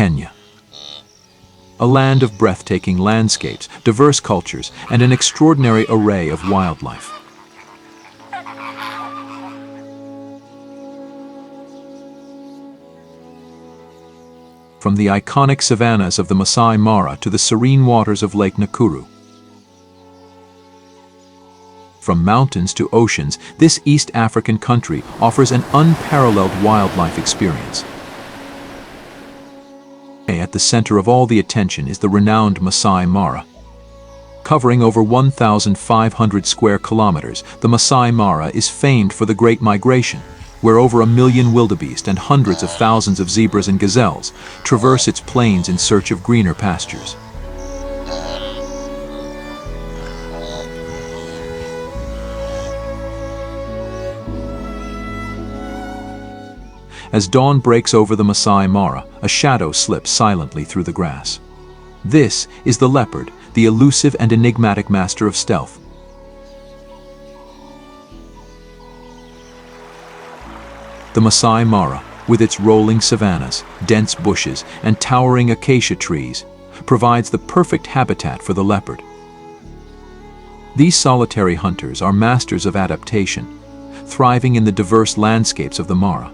Kenya. A land of breathtaking landscapes, diverse cultures, and an extraordinary array of wildlife. From the iconic savannas of the Masai Mara to the serene waters of Lake Nakuru. From mountains to oceans, this East African country offers an unparalleled wildlife experience. At the center of all the attention is the renowned Masai Mara. Covering over 1,500 square kilometers, the Masai Mara is famed for the Great Migration, where over 1 million wildebeest and hundreds of thousands of zebras and gazelles traverse its plains in search of greener pastures. As dawn breaks over the Masai Mara, a shadow slips silently through the grass. This is the leopard, the elusive and enigmatic master of stealth. The Masai Mara, with its rolling savannas, dense bushes, and towering acacia trees, provides the perfect habitat for the leopard. These solitary hunters are masters of adaptation, thriving in the diverse landscapes of the Mara.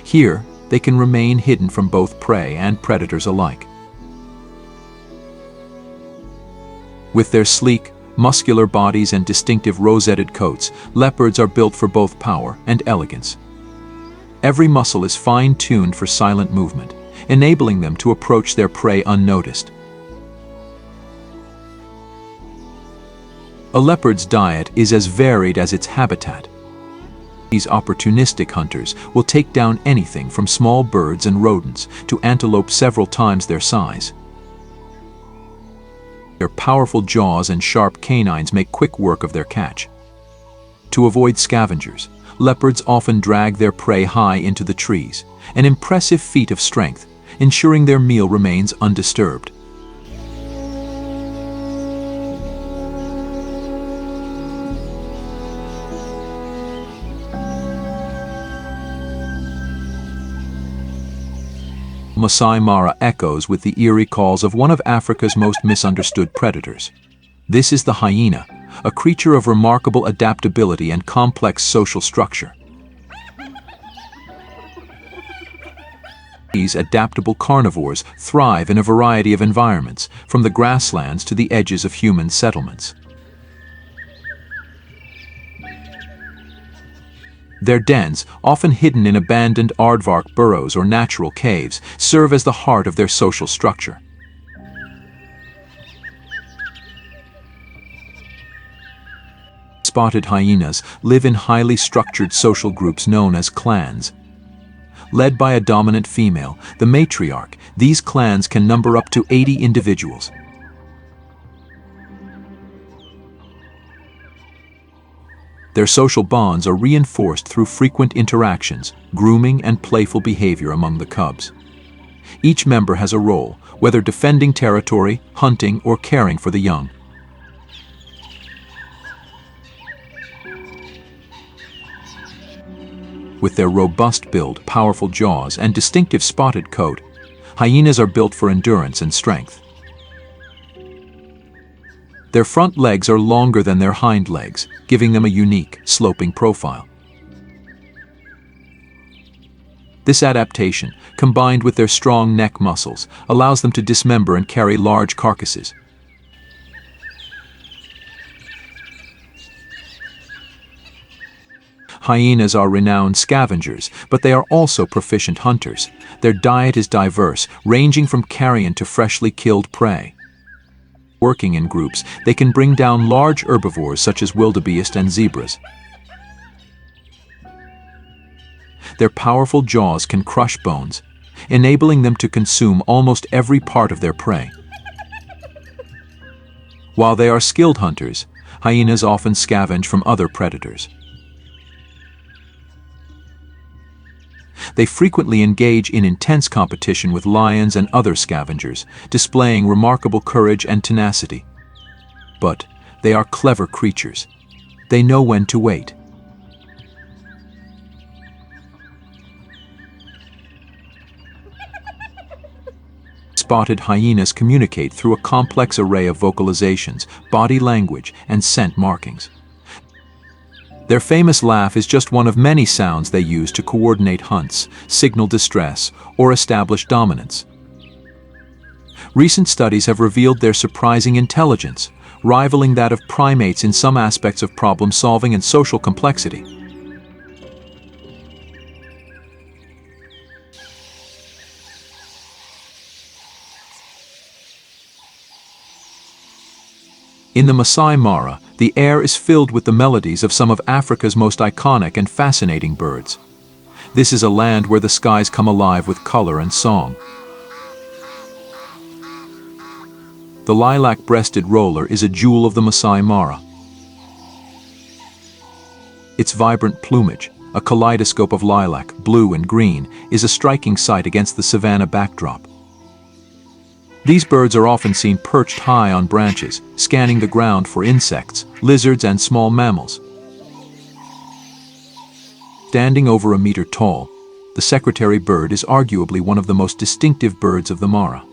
Here, they can remain hidden from both prey and predators alike. With their sleek, muscular bodies and distinctive rosetted coats, leopards are built for both power and elegance. Every muscle is fine-tuned for silent movement, enabling them to approach their prey unnoticed. A leopard's diet is as varied as its habitat. These opportunistic hunters will take down anything from small birds and rodents to antelope several times their size. Their powerful jaws and sharp canines make quick work of their catch. To avoid scavengers, leopards often drag their prey high into the trees, an impressive feat of strength, ensuring their meal remains undisturbed. Masai Mara echoes with the eerie calls of one of Africa's most misunderstood predators. This is the hyena, a creature of remarkable adaptability and complex social structure. These adaptable carnivores thrive in a variety of environments, from the grasslands to the edges of human settlements. Their dens, often hidden in abandoned aardvark burrows or natural caves, serve as the heart of their social structure. Spotted hyenas live in highly structured social groups known as clans. Led by a dominant female, the matriarch, these clans can number up to 80 individuals. Their social bonds are reinforced through frequent interactions, grooming, and playful behavior among the cubs. Each member has a role, whether defending territory, hunting, or caring for the young. With their robust build, powerful jaws, and distinctive spotted coat, hyenas are built for endurance and strength. Their front legs are longer than their hind legs, giving them a unique, sloping profile. This adaptation, combined with their strong neck muscles, allows them to dismember and carry large carcasses. Hyenas are renowned scavengers, but they are also proficient hunters. Their diet is diverse, ranging from carrion to freshly killed prey. Working in groups, they can bring down large herbivores such as wildebeest and zebras. Their powerful jaws can crush bones, enabling them to consume almost every part of their prey. While they are skilled hunters, hyenas often scavenge from other predators. They frequently engage in intense competition with lions and other scavengers, displaying remarkable courage and tenacity. But they are clever creatures. They know when to wait. spotted hyenas communicate through a complex array of vocalizations, body language, and scent markings. Their famous laugh is just one of many sounds they use to coordinate hunts, signal distress, or establish dominance. Recent studies have revealed their surprising intelligence, rivaling that of primates in some aspects of problem-solving and social complexity. In the Masai Mara, the air is filled with the melodies of some of Africa's most iconic and fascinating birds. This is a land where the skies come alive with color and song. The lilac-breasted roller is a jewel of the Masai Mara. Its vibrant plumage, a kaleidoscope of lilac, blue and green, is a striking sight against the savanna backdrop. These birds are often seen perched high on branches, scanning the ground for insects, lizards, and small mammals. Standing over a meter tall, the secretary bird is arguably one of the most distinctive birds of the Mara.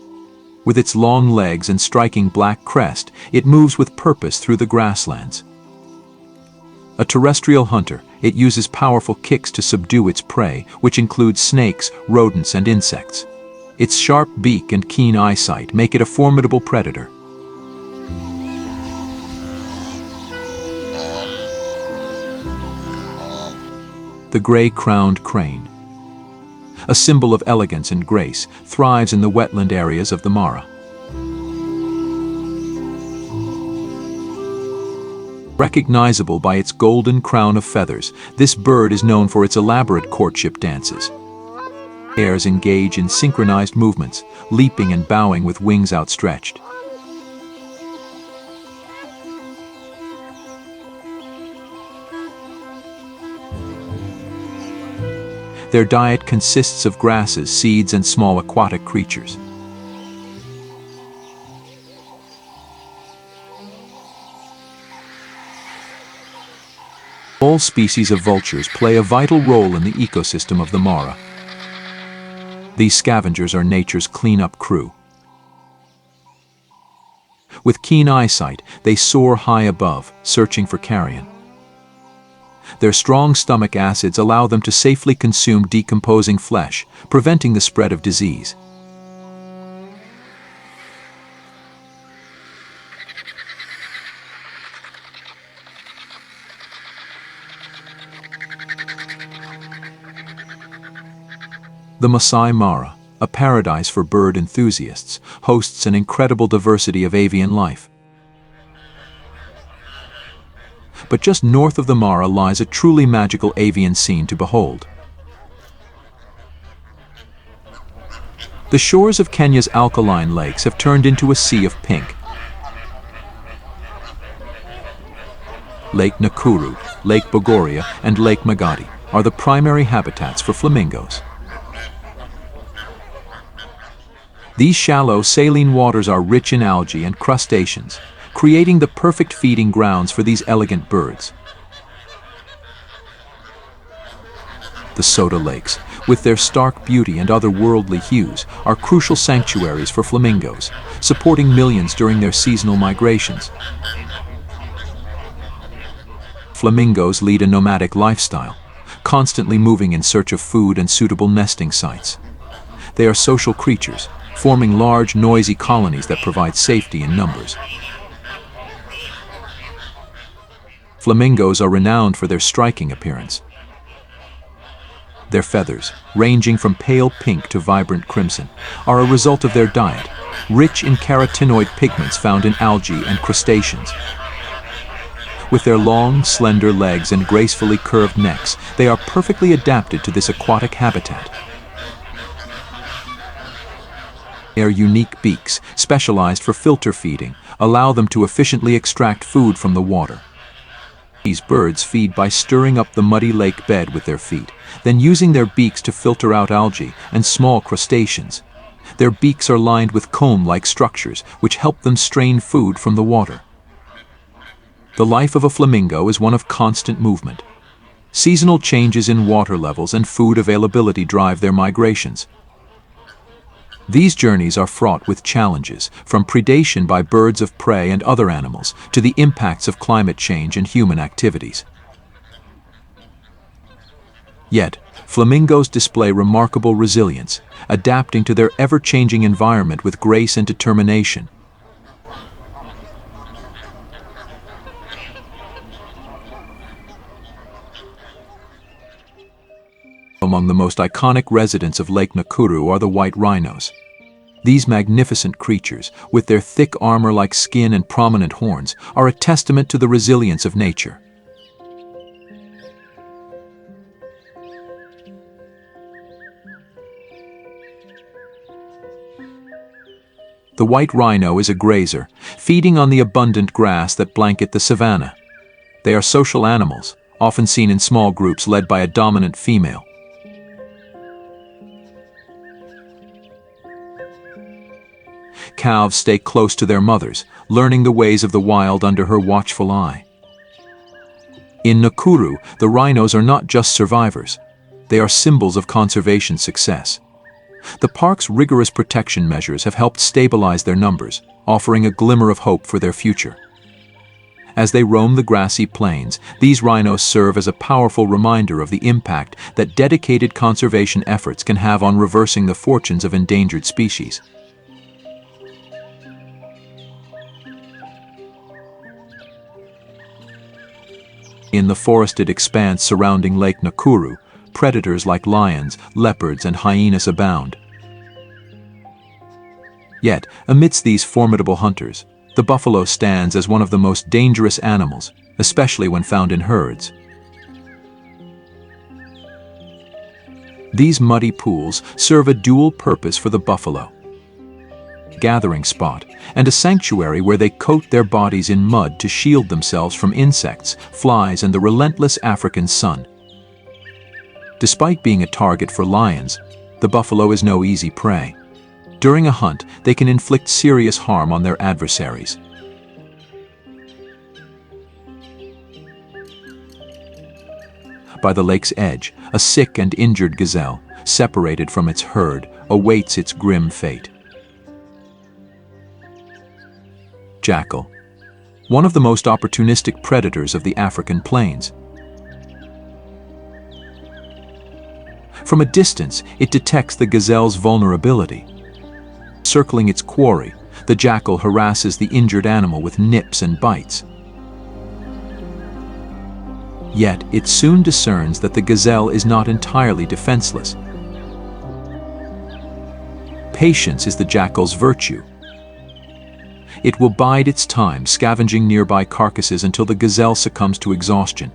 With its long legs and striking black crest, it moves with purpose through the grasslands. A terrestrial hunter, it uses powerful kicks to subdue its prey, which includes snakes, rodents, and insects. Its sharp beak and keen eyesight make it a formidable predator. The gray-crowned crane, a symbol of elegance and grace, thrives in the wetland areas of the Mara. Recognizable by its golden crown of feathers, this bird is known for its elaborate courtship dances. Hares engage in synchronized movements, leaping and bowing with wings outstretched. Their diet consists of grasses, seeds, and small aquatic creatures. All species of vultures play a vital role in the ecosystem of the Mara. These scavengers are nature's cleanup crew. With keen eyesight, they soar high above, searching for carrion. Their strong stomach acids allow them to safely consume decomposing flesh, preventing the spread of disease. The Masai Mara, a paradise for bird enthusiasts, hosts an incredible diversity of avian life. But just north of the Mara lies a truly magical avian scene to behold. The shores of Kenya's alkaline lakes have turned into a sea of pink. Lake Nakuru, Lake Bogoria, and Lake Magadi are the primary habitats for flamingos. These shallow, saline waters are rich in algae and crustaceans, creating the perfect feeding grounds for these elegant birds. The Soda Lakes, with their stark beauty and otherworldly hues, are crucial sanctuaries for flamingos, supporting millions during their seasonal migrations. Flamingos lead a nomadic lifestyle, constantly moving in search of food and suitable nesting sites. They are social creatures, forming large, noisy colonies that provide safety in numbers. Flamingos are renowned for their striking appearance. Their feathers, ranging from pale pink to vibrant crimson, are a result of their diet, rich in carotenoid pigments found in algae and crustaceans. With their long, slender legs and gracefully curved necks, they are perfectly adapted to this aquatic habitat. Their unique beaks, specialized for filter feeding, allow them to efficiently extract food from the water. These birds feed by stirring up the muddy lake bed with their feet, then using their beaks to filter out algae and small crustaceans. Their beaks are lined with comb-like structures, which help them strain food from the water. The life of a flamingo is one of constant movement. Seasonal changes in water levels and food availability drive their migrations. These journeys are fraught with challenges, from predation by birds of prey and other animals to the impacts of climate change and human activities. Yet, flamingos display remarkable resilience, adapting to their ever-changing environment with grace and determination. Among the most iconic residents of Lake Nakuru are the white rhinos. These magnificent creatures, with their thick armor-like skin and prominent horns, are a testament to the resilience of nature. The white rhino is a grazer, feeding on the abundant grass that blanket the savanna. They are social animals, often seen in small groups led by a dominant female. Calves stay close to their mothers, learning the ways of the wild under her watchful eye. In Nakuru, the rhinos are not just survivors. They are symbols of conservation success. The park's rigorous protection measures have helped stabilize their numbers, offering a glimmer of hope for their future. As they roam the grassy plains, these rhinos serve as a powerful reminder of the impact that dedicated conservation efforts can have on reversing the fortunes of endangered species. In the forested expanse surrounding Lake Nakuru, predators like lions, leopards, and hyenas abound. Yet, amidst these formidable hunters, the buffalo stands as one of the most dangerous animals, especially when found in herds. These muddy pools serve a dual purpose for the buffalo: gathering spot and a sanctuary where they coat their bodies in mud to shield themselves from insects, flies, and the relentless African sun. Despite being a target for lions, the buffalo is no easy prey. During a hunt, they can inflict serious harm on their adversaries. By the lake's edge, a sick and injured gazelle, separated from its herd, awaits its grim fate. Jackal, one of the most opportunistic predators of the African plains. From a distance, it detects the gazelle's vulnerability. Circling its quarry, the jackal harasses the injured animal with nips and bites. Yet, it soon discerns that the gazelle is not entirely defenseless. Patience is the jackal's virtue. It will bide its time, scavenging nearby carcasses until the gazelle succumbs to exhaustion.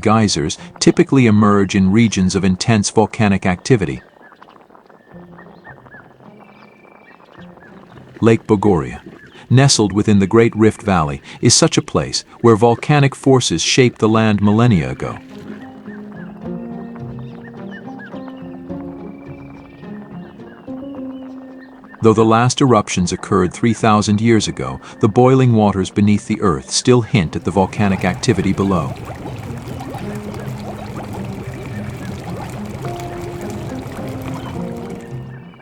Geysers typically emerge in regions of intense volcanic activity. Lake Bogoria, nestled within the Great Rift Valley, is such a place where volcanic forces shaped the land millennia ago. Though the last eruptions occurred 3,000 years ago, the boiling waters beneath the earth still hint at the volcanic activity below.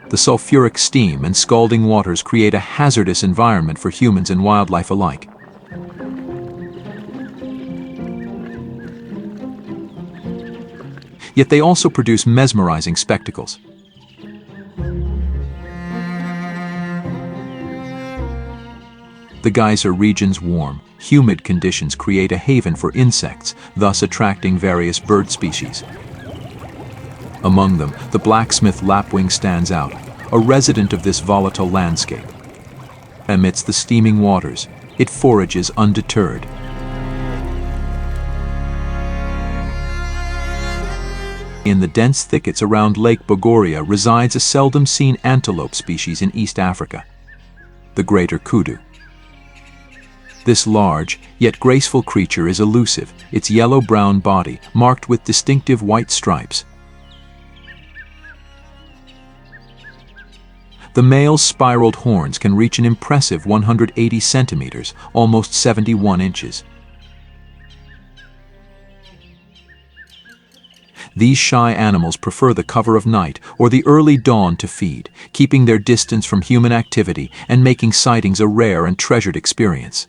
The sulfuric steam and scalding waters create a hazardous environment for humans and wildlife alike. Yet they also produce mesmerizing spectacles. The geyser region's warm, humid conditions create a haven for insects, thus attracting various bird species. Among them, the blacksmith lapwing stands out, a resident of this volatile landscape. Amidst the steaming waters, it forages undeterred. In the dense thickets around Lake Bogoria resides a seldom-seen antelope species in East Africa. the greater kudu. This large, yet graceful creature is elusive, its yellow-brown body marked with distinctive white stripes. The male's spiraled horns can reach an impressive 180 centimeters, almost 71 inches. These shy animals prefer the cover of night or the early dawn to feed, keeping their distance from human activity and making sightings a rare and treasured experience.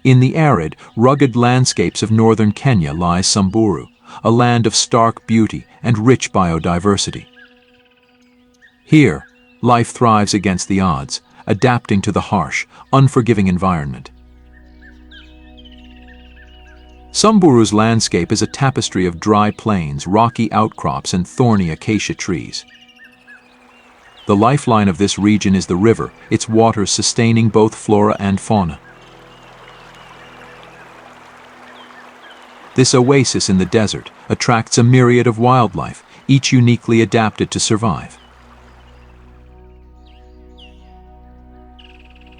In the arid, rugged landscapes of northern Kenya lies Samburu, a land of stark beauty and rich biodiversity. Here, life thrives against the odds, adapting to the harsh, unforgiving environment. Samburu's landscape is a tapestry of dry plains, rocky outcrops, and thorny acacia trees. The lifeline of this region is the river, its waters sustaining both flora and fauna. This oasis in the desert attracts a myriad of wildlife, each uniquely adapted to survive.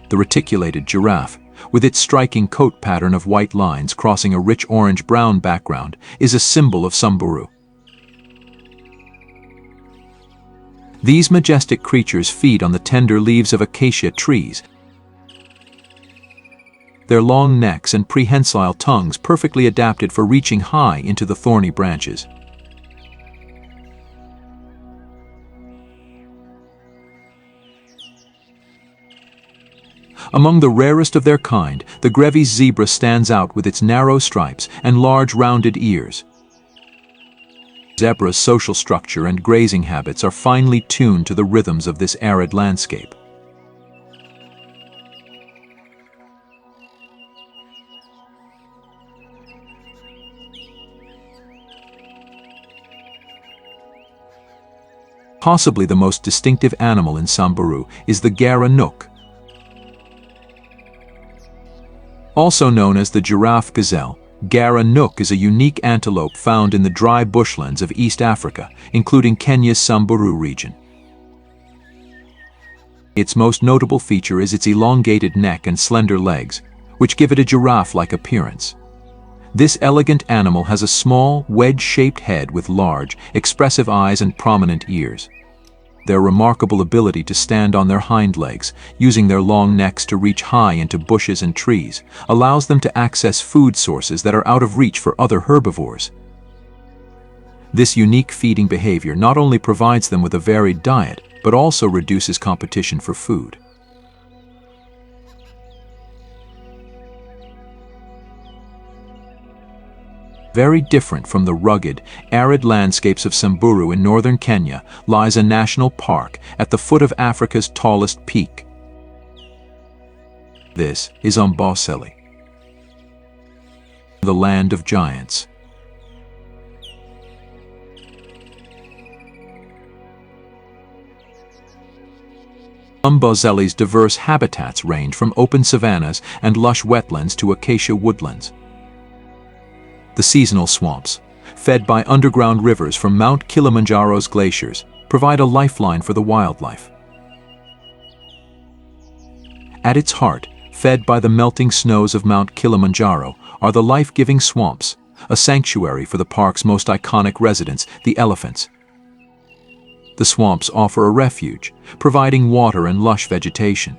The reticulated giraffe, with its striking coat pattern of white lines crossing a rich orange-brown background, is a symbol of Samburu. These majestic creatures feed on the tender leaves of acacia trees, their long necks and prehensile tongues perfectly adapted for reaching high into the thorny branches. Among the rarest of their kind, the Grevy's zebra stands out with its narrow stripes and large rounded ears. Zebra's social structure and grazing habits are finely tuned to the rhythms of this arid landscape. Possibly the most distinctive animal in Samburu is the Gara-nook. Also known as the giraffe gazelle, Gara-nook is a unique antelope found in the dry bushlands of East Africa, including Kenya's Samburu region. Its most notable feature is its elongated neck and slender legs, which give it a giraffe-like appearance. This elegant animal has a small, wedge-shaped head with large, expressive eyes and prominent ears. Their remarkable ability to stand on their hind legs, using their long necks to reach high into bushes and trees, allows them to access food sources that are out of reach for other herbivores. This unique feeding behavior not only provides them with a varied diet, but also reduces competition for food. Very different from the rugged, arid landscapes of Samburu in northern Kenya lies a national park at the foot of Africa's tallest peak. This is Amboseli, the land of giants. Amboseli's diverse habitats range from open savannas and lush wetlands to acacia woodlands. The seasonal swamps, fed by underground rivers from Mount Kilimanjaro's glaciers, provide a lifeline for the wildlife. At its heart, fed by the melting snows of Mount Kilimanjaro, are the life-giving swamps, a sanctuary for the park's most iconic residents, the elephants. The swamps offer a refuge, providing water and lush vegetation.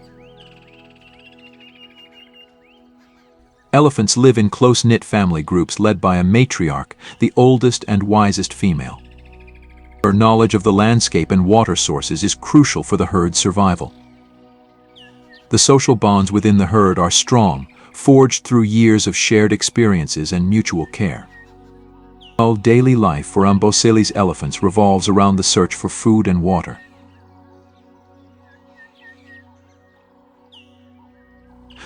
Elephants live in close-knit family groups led by a matriarch, the oldest and wisest female. Her knowledge of the landscape and water sources is crucial for the herd's survival. The social bonds within the herd are strong, forged through years of shared experiences and mutual care. All daily life for Amboseli's elephants revolves around the search for food and water.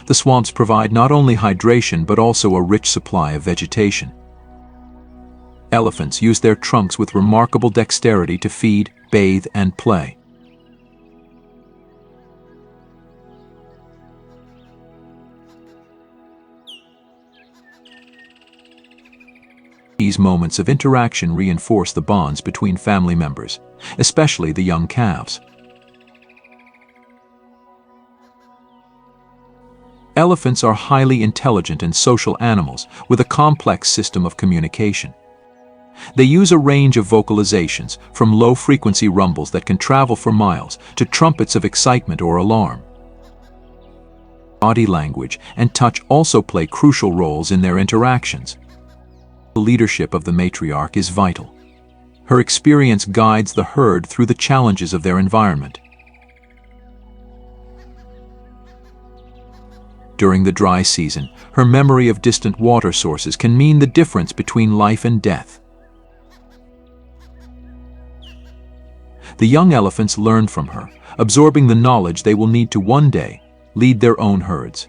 The swamps provide not only hydration but also a rich supply of vegetation. Elephants use their trunks with remarkable dexterity to feed, bathe, and play. These moments of interaction reinforce the bonds between family members, especially the young calves. Elephants are highly intelligent and social animals with a complex system of communication. They use a range of vocalizations, from low-frequency rumbles that can travel for miles to trumpets of excitement or alarm. Body language and touch also play crucial roles in their interactions. The leadership of the matriarch is vital. Her experience guides the herd through the challenges of their environment. During the dry season, her memory of distant water sources can mean the difference between life and death. The young elephants learn from her, absorbing the knowledge they will need to one day lead their own herds.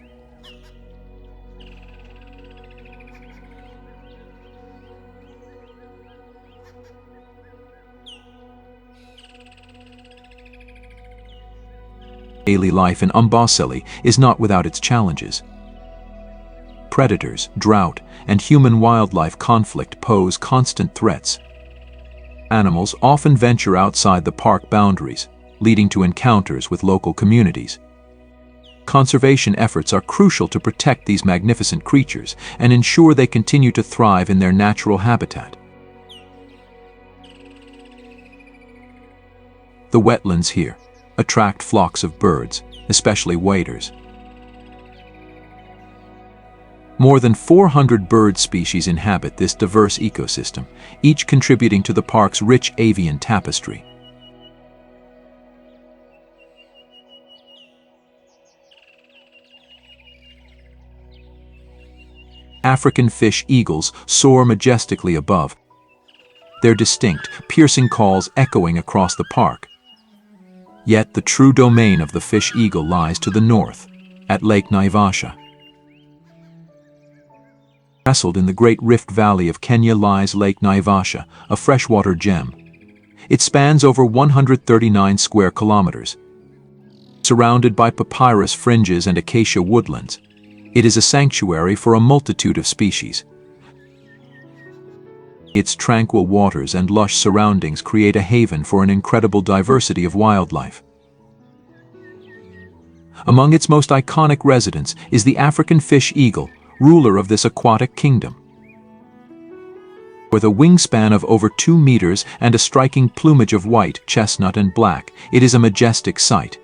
Daily life in Amboseli is not without its challenges. Predators, drought, and human-wildlife conflict pose constant threats. Animals often venture outside the park boundaries, leading to encounters with local communities. Conservation efforts are crucial to protect these magnificent creatures and ensure they continue to thrive in their natural habitat. The wetlands here attract flocks of birds, especially waders. More than 400 bird species inhabit this diverse ecosystem, each contributing to the park's rich avian tapestry. African fish eagles soar majestically above, their distinct, piercing calls echoing across the park. Yet the true domain of the fish eagle lies to the north, at Lake Naivasha. Nestled in the Great Rift Valley of Kenya lies Lake Naivasha, a freshwater gem. It spans over 139 square kilometers. Surrounded by papyrus fringes and acacia woodlands, it is a sanctuary for a multitude of species. Its tranquil waters and lush surroundings create a haven for an incredible diversity of wildlife. Among its most iconic residents is the African fish eagle, ruler of this aquatic kingdom. With a wingspan of over 2 meters and a striking plumage of white, chestnut, and black, it is a majestic sight.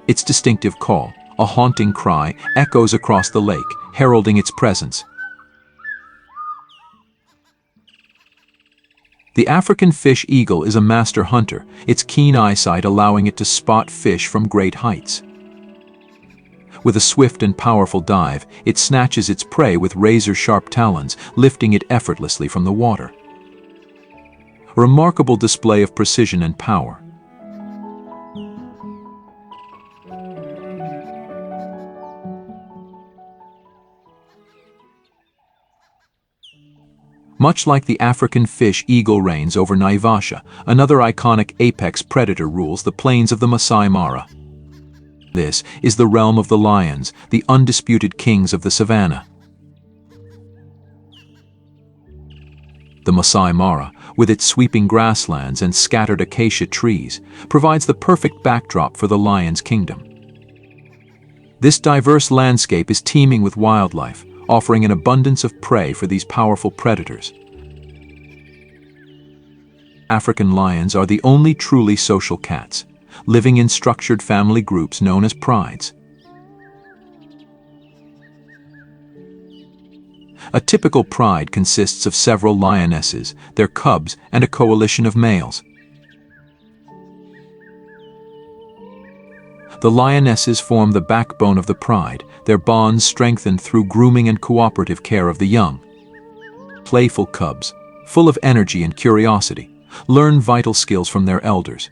Its distinctive call, a haunting cry, echoes across the lake, heralding its presence. The African fish eagle is a master hunter, its keen eyesight allowing it to spot fish from great heights. With a swift and powerful dive, it snatches its prey with razor-sharp talons, lifting it effortlessly from the water. A remarkable display of precision and power. Much like the African fish eagle reigns over Naivasha, another iconic apex predator rules the plains of the Masai Mara. This is the realm of the lions, the undisputed kings of the savanna. The Masai Mara, with its sweeping grasslands and scattered acacia trees, provides the perfect backdrop for the lion's kingdom. This diverse landscape is teeming with wildlife, offering an abundance of prey for these powerful predators. African lions are the only truly social cats, living in structured family groups known as prides. A typical pride consists of several lionesses, their cubs, and a coalition of males. The lionesses form the backbone of the pride, their bonds strengthened through grooming and cooperative care of the young. Playful cubs, full of energy and curiosity, learn vital skills from their elders.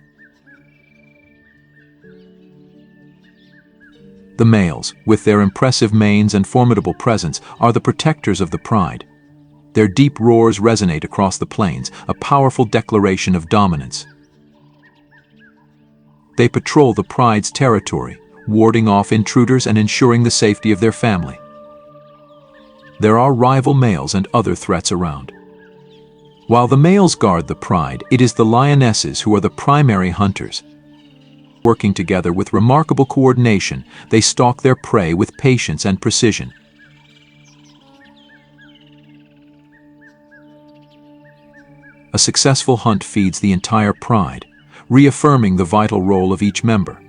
The males, with their impressive manes and formidable presence, are the protectors of the pride. Their deep roars resonate across the plains, a powerful declaration of dominance. They patrol the pride's territory, warding off intruders and ensuring the safety of their family. There are rival males and other threats around. While the males guard the pride, it is the lionesses who are the primary hunters. Working together with remarkable coordination, they stalk their prey with patience and precision. A successful hunt feeds the entire pride, reaffirming the vital role of each member.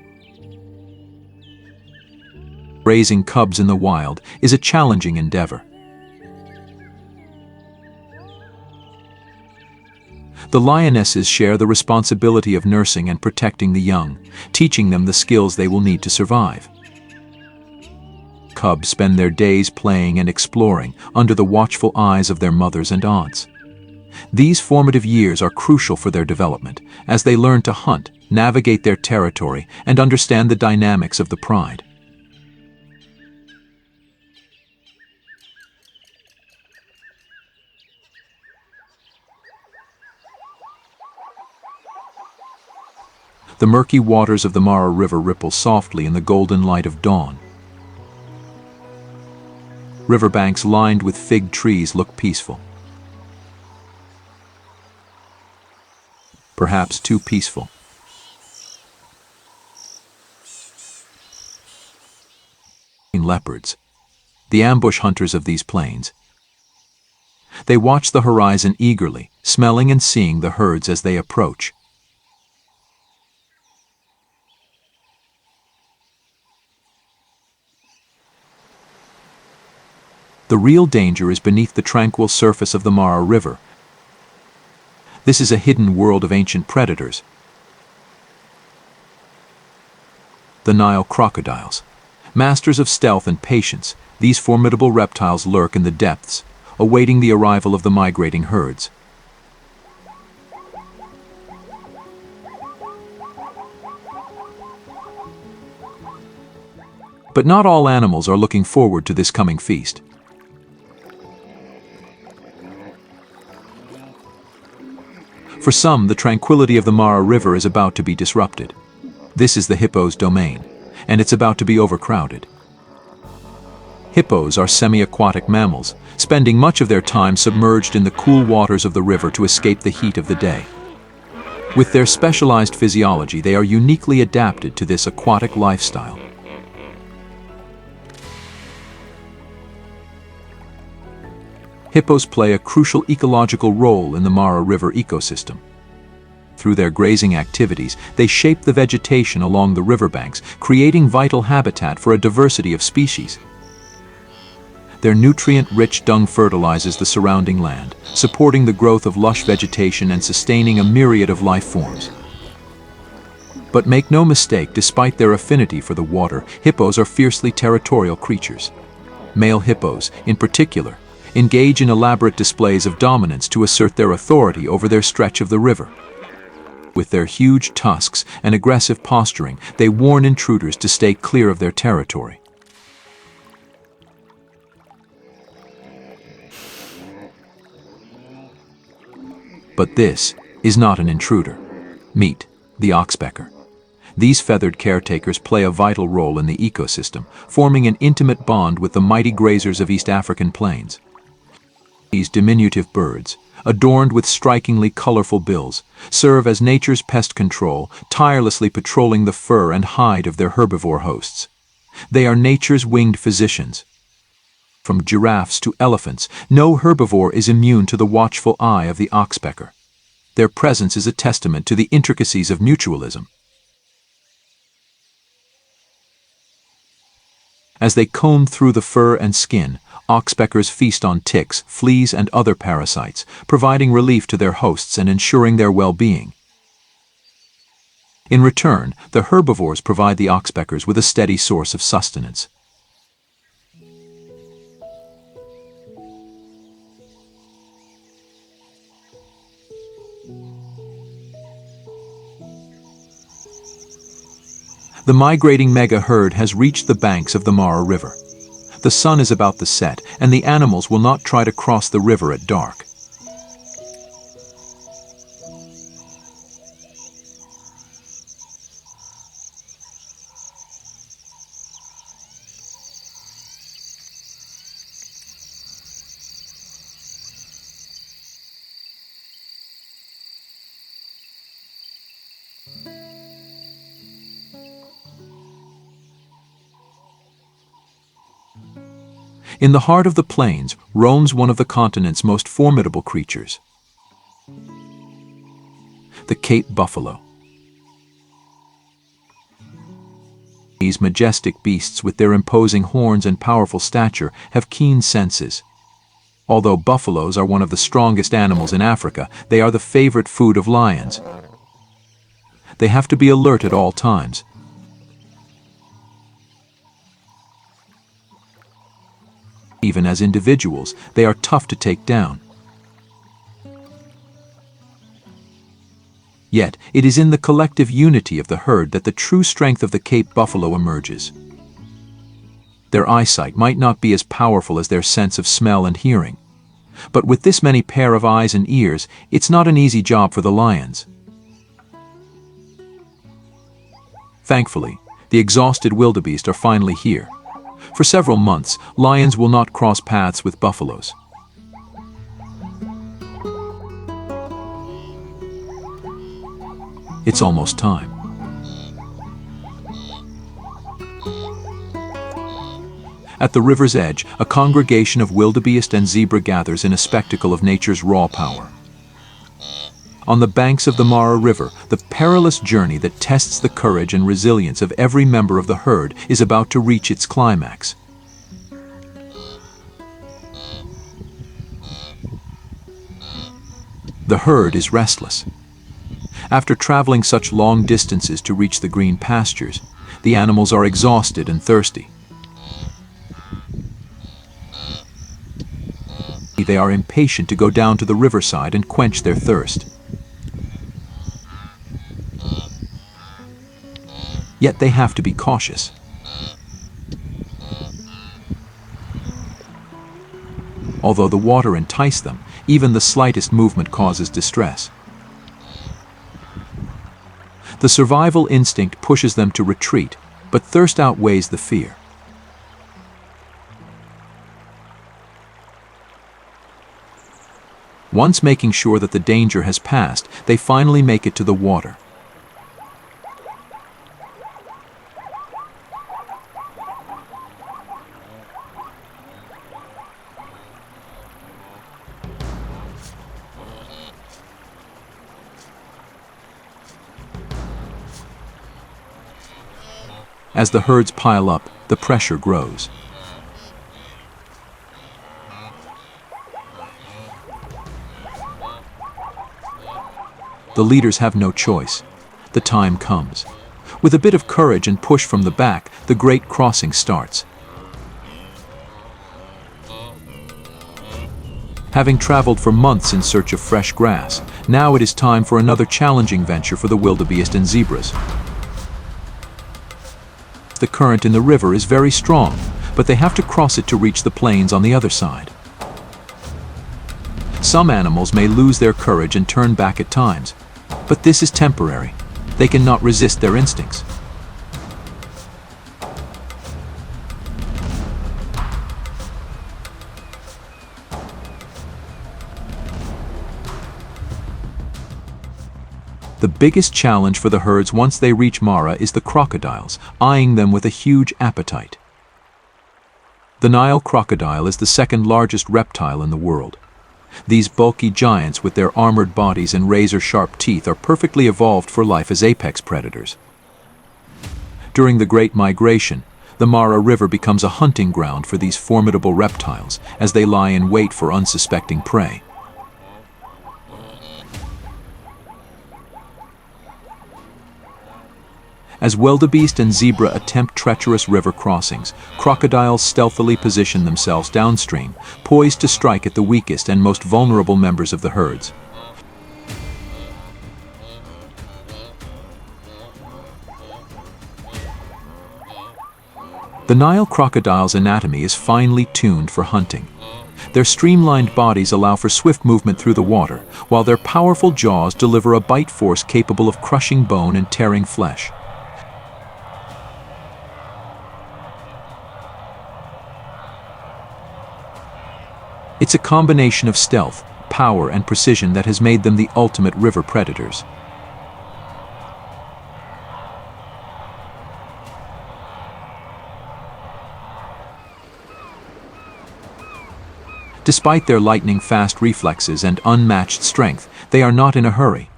Raising cubs in the wild is a challenging endeavor. The lionesses share the responsibility of nursing and protecting the young, teaching them the skills they will need to survive. Cubs spend their days playing and exploring under the watchful eyes of their mothers and aunts. These formative years are crucial for their development, as they learn to hunt, navigate their territory, and understand the dynamics of the pride. The murky waters of the Mara River ripple softly in the golden light of dawn. Riverbanks lined with fig trees look peaceful. Perhaps too peaceful. Leopards, the ambush hunters of these plains. They watch the horizon eagerly, smelling and seeing the herds as they approach. The real danger is beneath the tranquil surface of the Mara River. This is a hidden world of ancient predators. The Nile crocodiles. Masters of stealth and patience, these formidable reptiles lurk in the depths, awaiting the arrival of the migrating herds. But not all animals are looking forward to this coming feast. For some, the tranquility of the Mara River is about to be disrupted. This is the hippo's domain, and it's about to be overcrowded. Hippos are semi-aquatic mammals, spending much of their time submerged in the cool waters of the river to escape the heat of the day. With their specialized physiology, they are uniquely adapted to this aquatic lifestyle. Hippos play a crucial ecological role in the Mara River ecosystem. Through their grazing activities, they shape the vegetation along the riverbanks, creating vital habitat for a diversity of species. Their nutrient-rich dung fertilizes the surrounding land, supporting the growth of lush vegetation and sustaining a myriad of life forms. But make no mistake, despite their affinity for the water, hippos are fiercely territorial creatures. Male hippos, in particular, engage in elaborate displays of dominance to assert their authority over their stretch of the river. With their huge tusks and aggressive posturing, they warn intruders to stay clear of their territory. But this is not an intruder. Meet the oxpecker. These feathered caretakers play a vital role in the ecosystem, forming an intimate bond with the mighty grazers of East African plains. These diminutive birds, adorned with strikingly colorful bills, serve as nature's pest control, tirelessly patrolling the fur and hide of their herbivore hosts. They are nature's winged physicians. From giraffes to elephants, no herbivore is immune to the watchful eye of the oxpecker. Their presence is a testament to the intricacies of mutualism. As they comb through the fur and skin, oxpeckers feast on ticks, fleas, and other parasites, providing relief to their hosts and ensuring their well-being. In return, the herbivores provide the oxpeckers with a steady source of sustenance. The migrating mega herd has reached the banks of the Mara River. The sun is about to set, and the animals will not try to cross the river at dark. In the heart of the plains roams one of the continent's most formidable creatures, the Cape buffalo. These majestic beasts, with their imposing horns and powerful stature, have keen senses. Although buffaloes are one of the strongest animals in Africa, they are the favorite food of lions. They have to be alert at all times. Even as individuals, they are tough to take down. Yet, it is in the collective unity of the herd that the true strength of the Cape buffalo emerges. Their eyesight might not be as powerful as their sense of smell and hearing. But with this many pair of eyes and ears, it's not an easy job for the lions. Thankfully, the exhausted wildebeest are finally here. For several months, lions will not cross paths with buffaloes. It's almost time. At the river's edge, a congregation of wildebeest and zebra gathers in a spectacle of nature's raw power. On the banks of the Mara River, the perilous journey that tests the courage and resilience of every member of the herd is about to reach its climax. The herd is restless. After traveling such long distances to reach the green pastures, the animals are exhausted and thirsty. They are impatient to go down to the riverside and quench their thirst. Yet they have to be cautious. Although the water entices them, even the slightest movement causes distress. The survival instinct pushes them to retreat, but thirst outweighs the fear. Once making sure that the danger has passed, they finally make it to the water. As the herds pile up, the pressure grows. The leaders have no choice. The time comes. With a bit of courage and push from the back, the great crossing starts. Having traveled for months in search of fresh grass, now it is time for another challenging venture for the wildebeest and zebras. The current in the river is very strong, but they have to cross it to reach the plains on the other side. Some animals may lose their courage and turn back at times, but this is temporary. They cannot resist their instincts. The biggest challenge for the herds once they reach Mara is the crocodiles, eyeing them with a huge appetite. The Nile crocodile is the second largest reptile in the world. These bulky giants with their armored bodies and razor-sharp teeth are perfectly evolved for life as apex predators. During the Great Migration, the Mara River becomes a hunting ground for these formidable reptiles as they lie in wait for unsuspecting prey. As wildebeest and zebra attempt treacherous river crossings, crocodiles stealthily position themselves downstream, poised to strike at the weakest and most vulnerable members of the herds. The Nile crocodile's anatomy is finely tuned for hunting. Their streamlined bodies allow for swift movement through the water, while their powerful jaws deliver a bite force capable of crushing bone and tearing flesh. It's a combination of stealth, power, and precision that has made them the ultimate river predators. Despite their lightning-fast reflexes and unmatched strength, they are not in a hurry.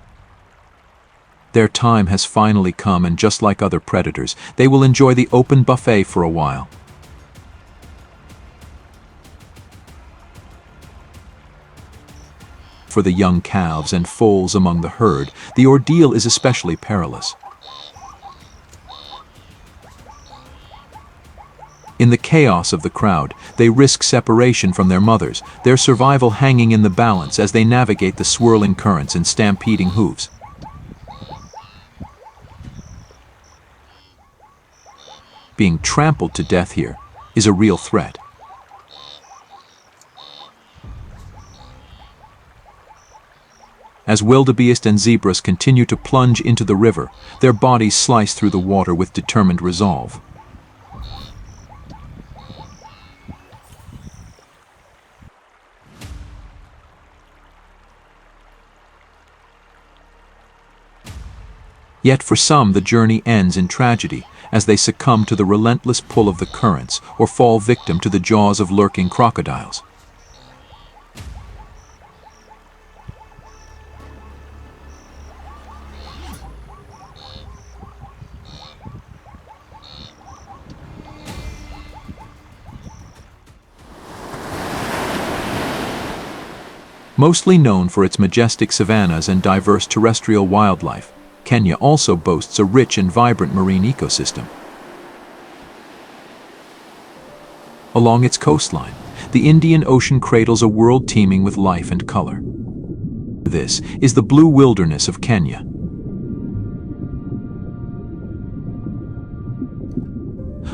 Their time has finally come, and just like other predators, they will enjoy the open buffet for a while. For the young calves and foals among the herd, the ordeal is especially perilous. In the chaos of the crowd, they risk separation from their mothers, their survival hanging in the balance as they navigate the swirling currents and stampeding hooves. Being trampled to death here is a real threat. As wildebeest and zebras continue to plunge into the river, their bodies slice through the water with determined resolve. Yet for some, the journey ends in tragedy as they succumb to the relentless pull of the currents or fall victim to the jaws of lurking crocodiles. Mostly known for its majestic savannas and diverse terrestrial wildlife, Kenya also boasts a rich and vibrant marine ecosystem. Along its coastline, the Indian Ocean cradles a world teeming with life and color. This is the blue wilderness of Kenya.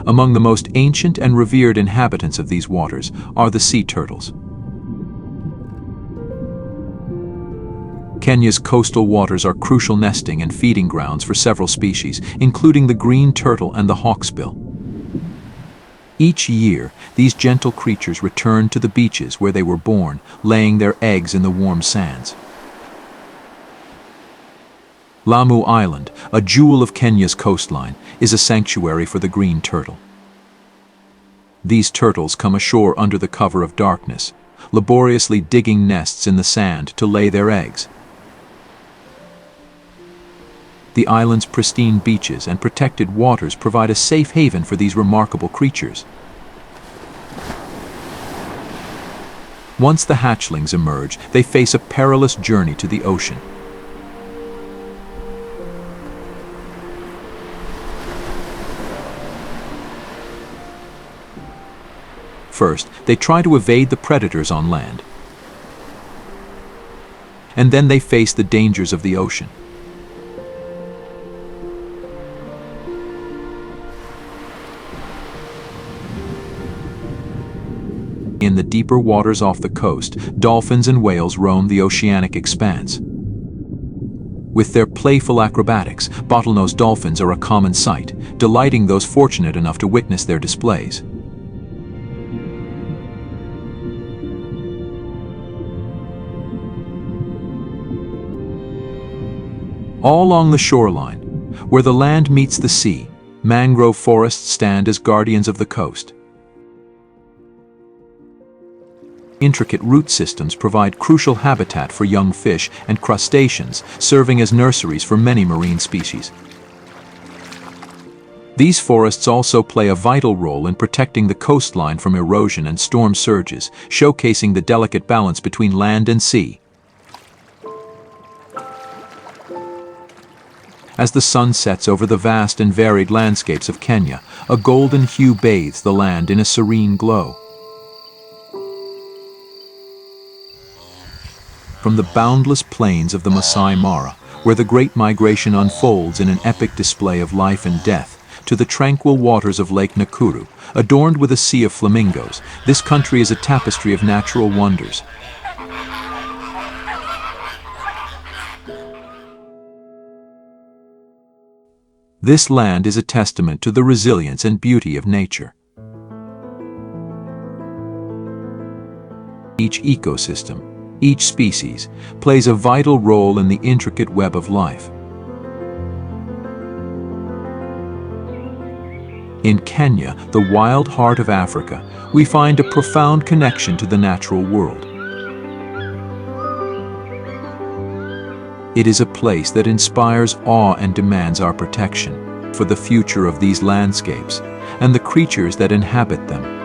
Among the most ancient and revered inhabitants of these waters are the sea turtles. Kenya's coastal waters are crucial nesting and feeding grounds for several species, including the green turtle and the hawksbill. Each year, these gentle creatures return to the beaches where they were born, laying their eggs in the warm sands. Lamu Island, a jewel of Kenya's coastline, is a sanctuary for the green turtle. These turtles come ashore under the cover of darkness, laboriously digging nests in the sand to lay their eggs. The island's pristine beaches and protected waters provide a safe haven for these remarkable creatures. Once the hatchlings emerge, they face a perilous journey to the ocean. First, they try to evade the predators on land. And then they face the dangers of the ocean. In the deeper waters off the coast, dolphins and whales roam the oceanic expanse. With their playful acrobatics, bottlenose dolphins are a common sight, delighting those fortunate enough to witness their displays. All along the shoreline, where the land meets the sea, mangrove forests stand as guardians of the coast. Intricate root systems provide crucial habitat for young fish and crustaceans, serving as nurseries for many marine species. These forests also play a vital role in protecting the coastline from erosion and storm surges, showcasing the delicate balance between land and sea. As the sun sets over the vast and varied landscapes of Kenya, a golden hue bathes the land in a serene glow. From the boundless plains of the Masai Mara, where the Great Migration unfolds in an epic display of life and death, to the tranquil waters of Lake Nakuru, adorned with a sea of flamingos, this country is a tapestry of natural wonders. This land is a testament to the resilience and beauty of nature. Each ecosystem, each species, plays a vital role in the intricate web of life. In Kenya, the wild heart of Africa, we find a profound connection to the natural world. It is a place that inspires awe and demands our protection for the future of these landscapes and the creatures that inhabit them.